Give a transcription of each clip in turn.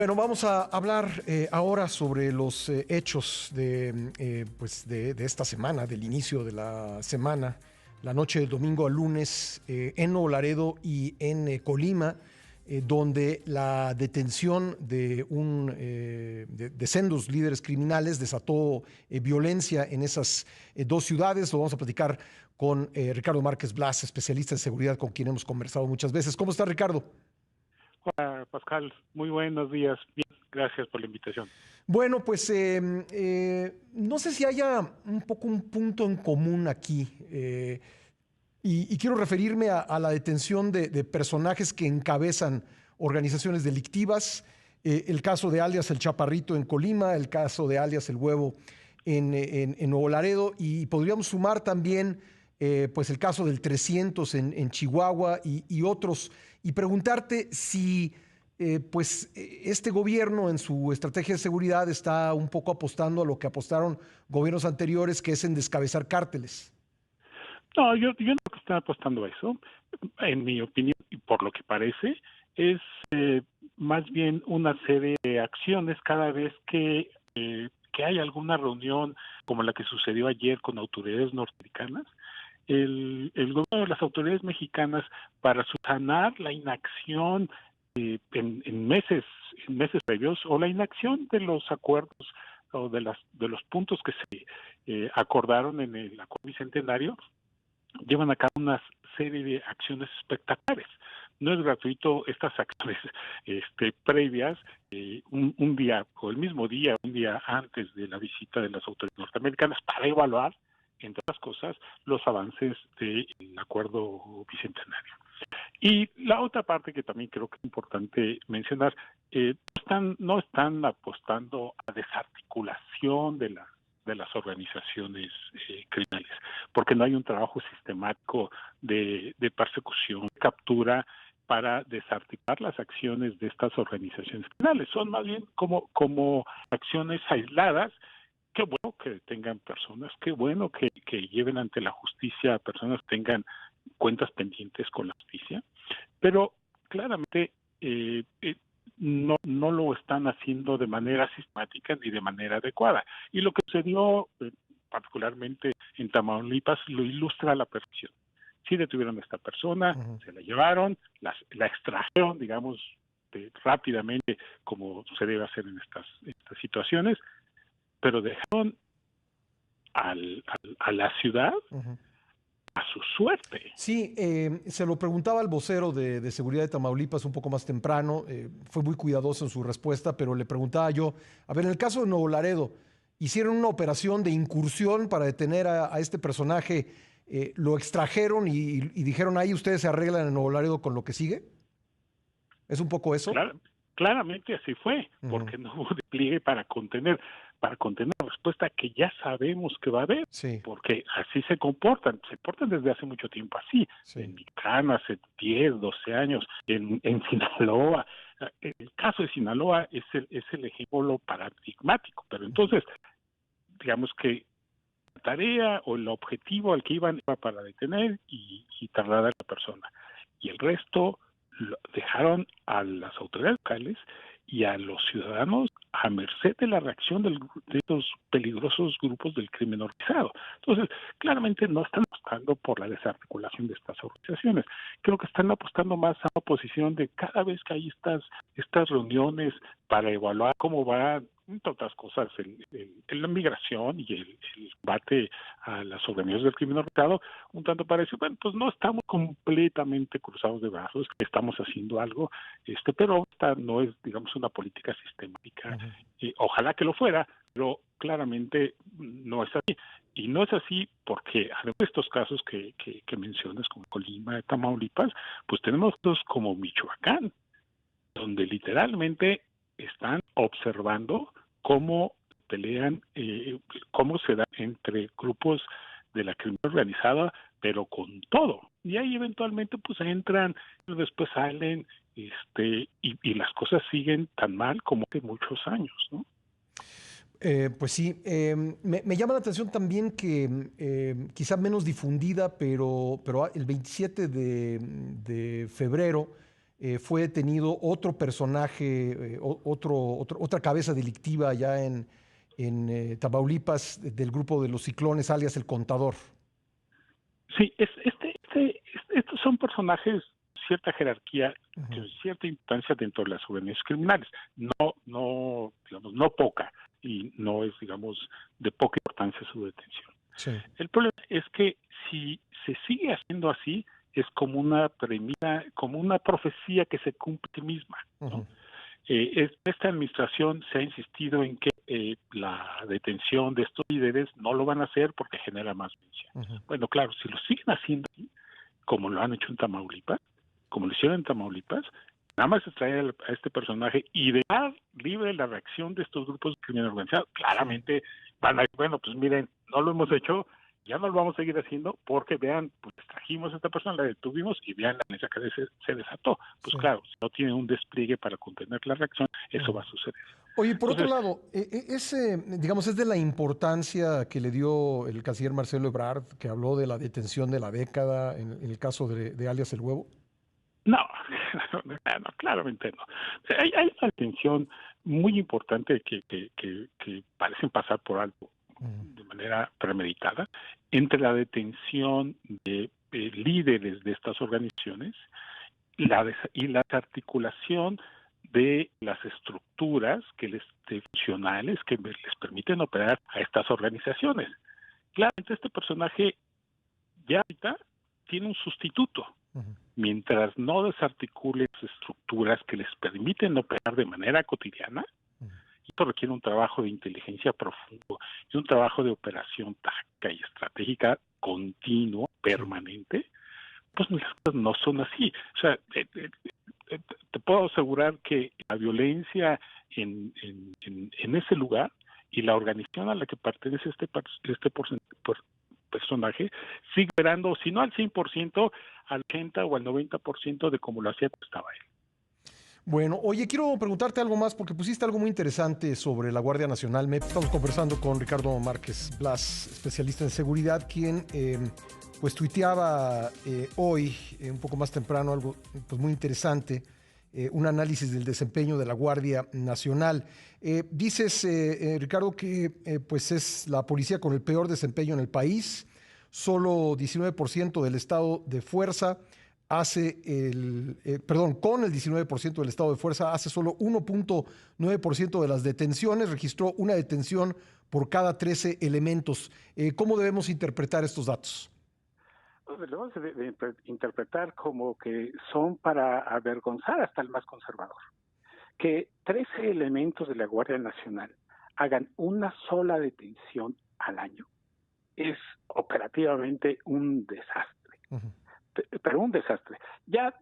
Bueno, vamos a hablar ahora sobre los hechos de esta semana, del inicio de la semana, la noche del domingo al lunes, en Nuevo Laredo y en Colima, donde la detención de sendos líderes criminales desató violencia en esas dos ciudades. Lo vamos a platicar con Ricardo Márquez Blas, especialista en seguridad, con quien hemos conversado muchas veces. ¿Cómo está, Ricardo? Hola, Pascal. Muy buenos días. Bien, gracias por la invitación. Bueno, pues no sé si haya un poco un punto en común aquí, y quiero referirme a la detención de personajes que encabezan organizaciones delictivas, el caso de alias El Chaparrito en Colima, el caso de alias El Huevo en Nuevo Laredo, y podríamos sumar también pues el caso del 300 en Chihuahua y otros, y preguntarte si este gobierno en su estrategia de seguridad está un poco apostando a lo que apostaron gobiernos anteriores, que es en descabezar cárteles. No, yo no creo que estén apostando a eso. En mi opinión, y por lo que parece, es más bien una serie de acciones cada vez que hay alguna reunión como la que sucedió ayer con autoridades norteamericanas. El gobierno de las autoridades mexicanas, para subsanar la inacción en meses previos, o la inacción de los acuerdos o de los puntos que se acordaron en el acuerdo bicentenario, llevan a cabo una serie de acciones espectaculares. No es gratuito estas acciones previas, un día o el mismo día, un día antes de la visita de las autoridades norteamericanas, para evaluar, entre otras cosas, los avances del acuerdo bicentenario. Y la otra parte que también creo que es importante mencionar, no están apostando a desarticulación de las organizaciones criminales, porque no hay un trabajo sistemático de persecución, captura, para desarticular las acciones de estas organizaciones criminales. Son más bien como acciones aisladas. Qué bueno que detengan personas, qué bueno que lleven ante la justicia a personas que tengan cuentas pendientes con la justicia, pero claramente no lo están haciendo de manera sistemática ni de manera adecuada. Y lo que sucedió particularmente en Tamaulipas lo ilustra a la perfección. Sí detuvieron a esta persona, se la llevaron, la extrajeron, digamos, rápidamente, como se debe hacer en estas situaciones, pero dejaron a la ciudad a su suerte. Sí, se lo preguntaba al vocero de seguridad de Tamaulipas un poco más temprano, fue muy cuidadoso en su respuesta, pero le preguntaba yo, a ver, en el caso de Nuevo Laredo, hicieron una operación de incursión para detener a este personaje, lo extrajeron y dijeron, ahí ustedes se arreglan en Nuevo Laredo con lo que sigue. ¿Es un poco eso? Claramente así fue, porque no hubo despliegue para contener la respuesta que ya sabemos que va a haber, Sí, porque así se portan desde hace mucho tiempo así, sí. en Michoacán hace 10, 12 años, en Sinaloa. El caso de Sinaloa es el ejemplo paradigmático, pero entonces, digamos que la tarea o el objetivo al que iban era para detener y trasladar a la persona, y el resto lo dejaron a las autoridades locales y a los ciudadanos a merced de la reacción de estos peligrosos grupos del crimen organizado. Entonces, claramente no están apostando por la desarticulación de estas organizaciones. Creo que están apostando más a una posición de cada vez que hay estas reuniones para evaluar cómo va, entre otras cosas, la migración y el combate a las organizaciones del crimen organizado, un tanto para decir, bueno, pues no estamos completamente cruzados de brazos, estamos haciendo algo, pero esta no es, digamos, una política sistemática. Ojalá que lo fuera, pero claramente no es así. Y no es así porque, además de estos casos que mencionas, como Colima, Tamaulipas, pues tenemos otros como Michoacán, donde literalmente están observando cómo pelean, cómo se da entre grupos de la criminalidad organizada, pero con todo. Y ahí eventualmente pues entran, después salen, y las cosas siguen tan mal como hace muchos años, ¿no? Pues sí, me llama la atención también que quizá menos difundida, pero el 27 de febrero fue detenido otro personaje, otra cabeza delictiva allá en Tamaulipas del grupo de los Ciclones, alias El Contador. Sí, estos son personajes de cierta jerarquía, de cierta importancia dentro de las organizaciones criminales, digamos, no poca, y no es, digamos, de poca importancia su detención. Sí. El problema es que si se sigue haciendo así, es como una premisa, como una profecía que se cumple a sí misma, ¿no? Esta administración se ha insistido en que la detención de estos líderes no lo van a hacer porque genera más violencia. Bueno, claro, si lo siguen haciendo así, como lo han hecho en Tamaulipas, como lo hicieron en Tamaulipas, nada más extraer a este personaje y dejar libre la reacción de estos grupos de crimen organizado, claramente van a, bueno, pues miren, no lo hemos hecho, ya no lo vamos a seguir haciendo porque vean, pues trajimos a esta persona, la detuvimos y vean la mesa que se desató. Pues claro, si no tiene un despliegue para contener la reacción, eso va a suceder. Oye, por otro lado, digamos, es de la importancia que le dio el canciller Marcelo Ebrard, que habló de la detención de la década en el caso de alias El Huevo. No, claramente no. Hay una detención muy importante que parecen pasar por alto de manera premeditada entre la detención de líderes de estas organizaciones y la desarticulación de las estructuras funcionales que les permiten operar a estas organizaciones. Claramente este personaje ya ahorita tiene un sustituto. Mientras no desarticulen las estructuras que les permiten operar de manera cotidiana, esto requiere un trabajo de inteligencia profundo y un trabajo de operación táctica y estratégica continuo, permanente, pues las cosas no son así. O sea, te puedo asegurar que la violencia en ese lugar y la organización a la que pertenece este personaje sigue operando, si no al 100%, al 80 o al 90% de como lo hacía cuando estaba él. Bueno, oye, quiero preguntarte algo más porque pusiste algo muy interesante sobre la Guardia Nacional. Estamos conversando con Ricardo Márquez Blas, especialista en seguridad, quien pues tuiteaba hoy, un poco más temprano, algo pues muy interesante, un análisis del desempeño de la Guardia Nacional. Dices, Ricardo, que pues es la policía con el peor desempeño en el país, solo 19% del estado de fuerza con el 19% del estado de fuerza hace solo 1.9% de las detenciones, registró una detención por cada 13 elementos. ¿Cómo debemos interpretar estos datos? Debemos de interpretar como que son para avergonzar hasta el más conservador. Que 13 elementos de la Guardia Nacional hagan una sola detención al año es operativamente un desastre. Pero un desastre. Ya,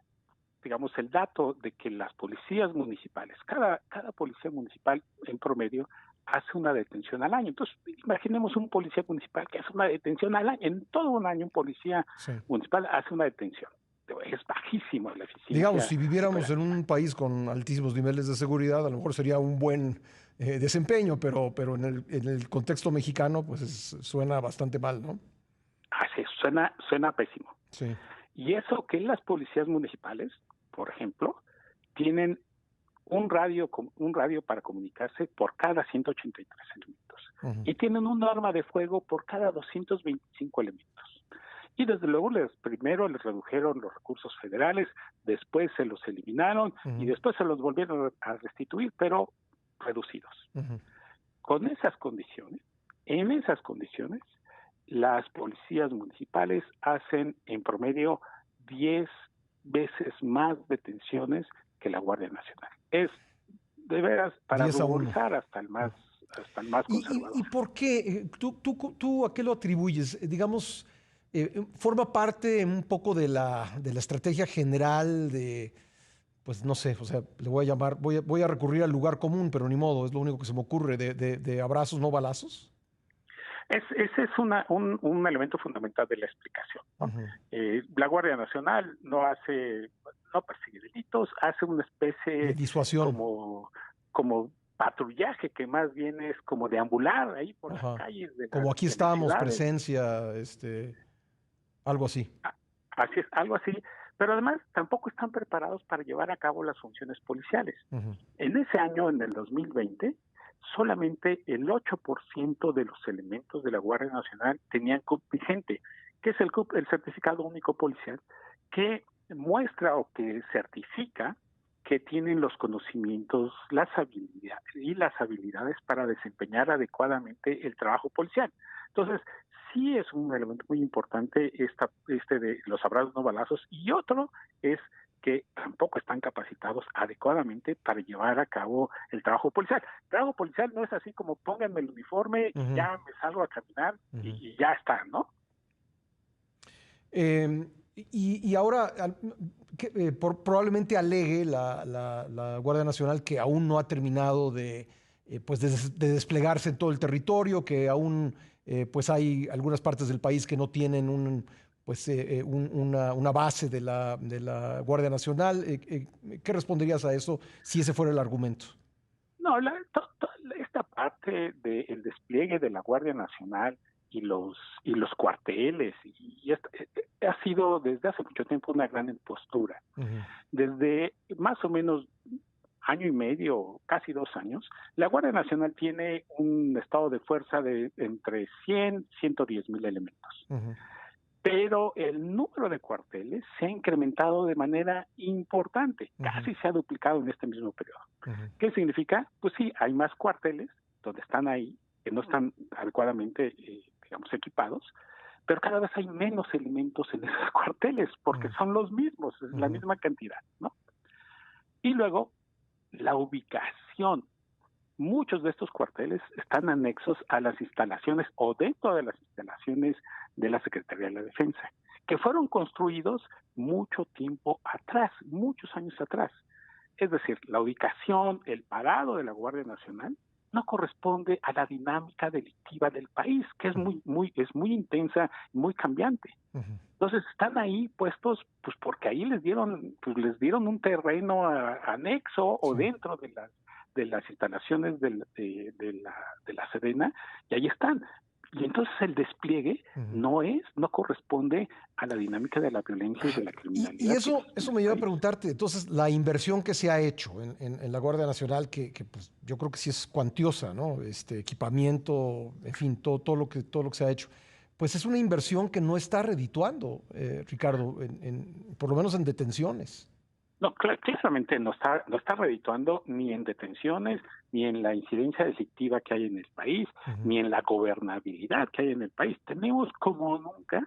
digamos, el dato de que las policías municipales, cada policía municipal en promedio hace una detención al año. Entonces, imaginemos un policía municipal que hace una detención al año. En todo un año un policía municipal hace una detención. Es bajísimo la eficiencia. Digamos, si viviéramos en un país con altísimos niveles de seguridad, a lo mejor sería un buen desempeño, pero en el contexto mexicano, pues suena bastante mal, ¿no? Así, suena pésimo. Sí. Y eso que las policías municipales, por ejemplo, tienen un radio para comunicarse por cada 183 elementos. Y tienen un arma de fuego por cada 225 elementos. Y desde luego primero les redujeron los recursos federales, después se los eliminaron y después se los volvieron a restituir, pero reducidos. Con esas condiciones, en esas condiciones, las policías municipales hacen en promedio 10 veces más detenciones que la Guardia Nacional. Es de veras para ruborizar hasta el más conservador. ¿Y por qué? ¿Tú a qué lo atribuyes? Digamos, forma parte un poco de la estrategia general de, pues no sé, o sea, le voy a llamar, voy a recurrir al lugar común, pero ni modo, es lo único que se me ocurre, de abrazos, no balazos. Ese es un elemento fundamental de la explicación, ¿no? La Guardia Nacional no persigue delitos, hace una especie de disuasión, como patrullaje, que más bien es como deambular ahí por las calles de como aquí estamos, presencia, algo así. Así es, algo así, pero además tampoco están preparados para llevar a cabo las funciones policiales. Ujú. En ese año, en el 2020, solamente el 8% de los elementos de la Guardia Nacional tenían CUP vigente, que es el certificado único policial, que muestra o que certifica que tienen los conocimientos, las habilidades para desempeñar adecuadamente el trabajo policial. Entonces, sí es un elemento muy importante este de los abrazos no balazos, y otro es que tampoco están capacitados adecuadamente para llevar a cabo el trabajo policial. El trabajo policial no es así como pónganme el uniforme y Ujú. ya me salgo a caminar Ujú. y ya está, ¿no? Y ahora probablemente alegue la Guardia Nacional que aún no ha terminado pues de desplegarse en todo el territorio, que aún pues hay algunas partes del país que no tienen una base de la Guardia Nacional. ¿Qué responderías a eso si ese fuera el argumento? No, esta parte del despliegue de la Guardia Nacional y los cuarteles ha sido desde hace mucho tiempo una gran impostura. Ujú. Desde más o menos año y medio, casi 2 años, la Guardia Nacional tiene un estado de fuerza de entre 100 y 110,000 elementos. Ujú. Pero el número de cuarteles se ha incrementado de manera importante, Ujú. casi se ha duplicado en este mismo periodo. Ujú. ¿Qué significa? Pues sí, hay más cuarteles donde están ahí, que no están adecuadamente, digamos, equipados, pero cada vez hay menos elementos en esos cuarteles, porque son los mismos, es la Ujú. misma cantidad, ¿no? Y luego, la ubicación. Muchos de estos cuarteles están anexos a las instalaciones o dentro de las instalaciones de la Secretaría de la Defensa, que fueron construidos mucho tiempo atrás, muchos años atrás. Es decir, la ubicación, el parado de la Guardia Nacional no corresponde a la dinámica delictiva del país, que es muy intensa, muy cambiante. Ujú. Entonces están ahí puestos, pues porque ahí les dieron un terreno anexo o Sí. dentro de las instalaciones de la Sedena, y ahí están. Y entonces el despliegue Ujú. no corresponde a la dinámica de la violencia y de la Y criminalidad que existe eso en el me lleva a país. preguntarte, entonces, la inversión que se ha hecho en la Guardia Nacional, que, pues, yo creo que sí es cuantiosa, ¿no? Equipamiento, en fin, todo lo que se ha hecho, pues es una inversión que no está redituando, Ricardo, por lo menos en detenciones. No, claramente no está redituando ni en detenciones, ni en la incidencia delictiva que hay en el país, Ujú. ni en la gobernabilidad que hay en el país. Tenemos como nunca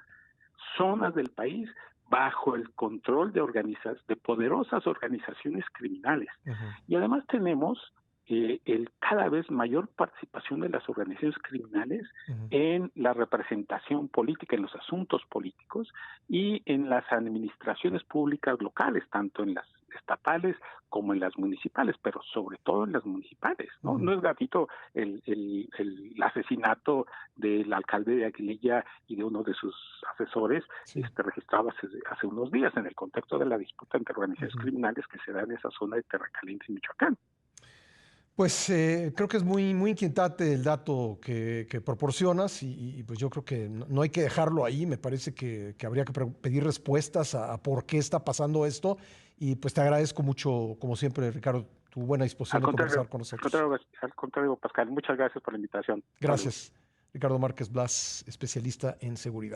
zonas del país bajo el control de poderosas organizaciones criminales. Ujú. Y además tenemos el cada vez mayor participación de las organizaciones criminales Ujú. en la representación política, en los asuntos políticos y en las administraciones públicas locales, tanto en las estatales como en las municipales, pero sobre todo en las municipales, ¿no? Ujú. No es gatito el asesinato del alcalde de Aguililla y de uno de sus asesores, Sí. registrado hace unos días en el contexto de la disputa entre organizaciones Ujú. criminales que se da en esa zona de Terracaliente, Michoacán. Pues creo que es muy, muy inquietante el dato que proporcionas y, pues yo creo que no hay que dejarlo ahí. Me parece que habría que pedir respuestas a por qué está pasando esto y pues te agradezco mucho, como siempre, Ricardo, tu buena disposición Al de conversar contrario, con al nosotros. contrario, al contrario, Pascal, muchas gracias por la invitación. Saludos. Gracias. Ricardo Márquez Blas, especialista en seguridad.